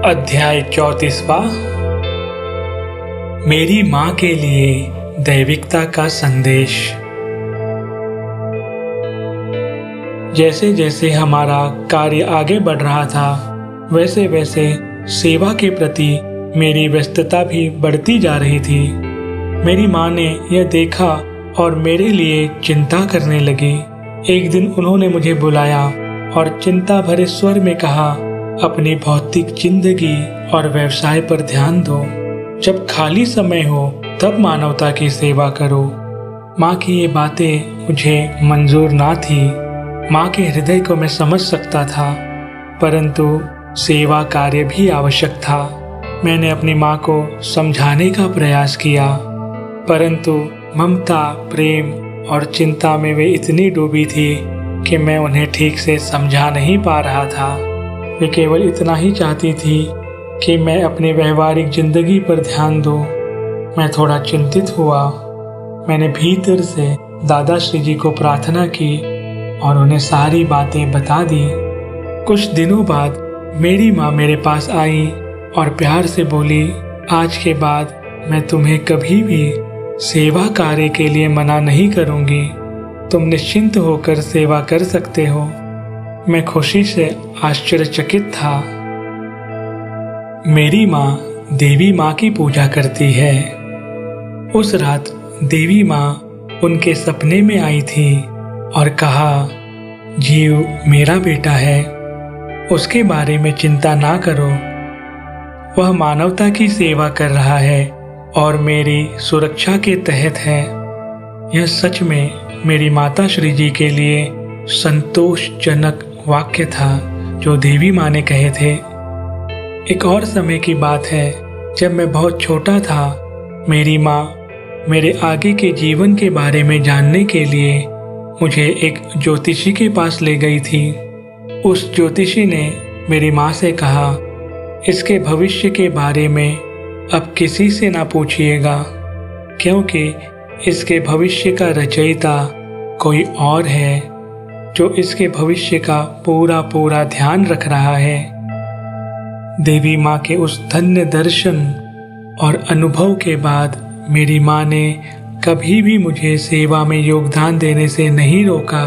अध्याय 34। मेरी माँ के लिए दैविकता का संदेश। जैसे जैसे हमारा कार्य आगे बढ़ रहा था, वैसे वैसे सेवा के प्रति मेरी व्यस्तता भी बढ़ती जा रही थी। मेरी माँ ने यह देखा और मेरे लिए चिंता करने लगी। एक दिन उन्होंने मुझे बुलाया और चिंता भरे स्वर में कहा, अपनी भौतिक जिंदगी और व्यवसाय पर ध्यान दो। जब खाली समय हो तब मानवता की सेवा करो। माँ की ये बातें मुझे मंजूर ना थी। माँ के हृदय को मैं समझ सकता था, परंतु सेवा कार्य भी आवश्यक था। मैंने अपनी माँ को समझाने का प्रयास किया, परंतु ममता, प्रेम और चिंता में वे इतनी डूबी थी कि मैं उन्हें ठीक से समझा नहीं पा रहा था। वे केवल इतना ही चाहती थी कि मैं अपनी व्यवहारिक जिंदगी पर ध्यान दूं। मैं थोड़ा चिंतित हुआ। मैंने भीतर से दादाश्री जी को प्रार्थना की और उन्हें सारी बातें बता दी। कुछ दिनों बाद मेरी माँ मेरे पास आई और प्यार से बोली, आज के बाद मैं तुम्हें कभी भी सेवा कार्य के लिए मना नहीं करूँगी। तुम निश्चिंत होकर सेवा कर सकते हो। मैं खुशी से आश्चर्यचकित था। मेरी माँ देवी माँ की पूजा करती है। उस रात देवी माँ उनके सपने में आई थी और कहा, जीव मेरा बेटा है, उसके बारे में चिंता ना करो। वह मानवता की सेवा कर रहा है और मेरी सुरक्षा के तहत है। यह सच में मेरी माता श्री जी के लिए संतोषजनक वाक्य था जो देवी माँ ने कहे थे। एक और समय की बात है, जब मैं बहुत छोटा था, मेरी माँ मेरे आगे के जीवन के बारे में जानने के लिए मुझे एक ज्योतिषी के पास ले गई थी। उस ज्योतिषी ने मेरी माँ से कहा, इसके भविष्य के बारे में अब किसी से ना पूछिएगा, क्योंकि इसके भविष्य का रचयिता कोई और है जो इसके भविष्य का पूरा ध्यान रख रहा है। देवी माँ के उस धन्य दर्शन और अनुभव के बाद मेरी माँ ने कभी भी मुझे सेवा में योगदान देने से नहीं रोका।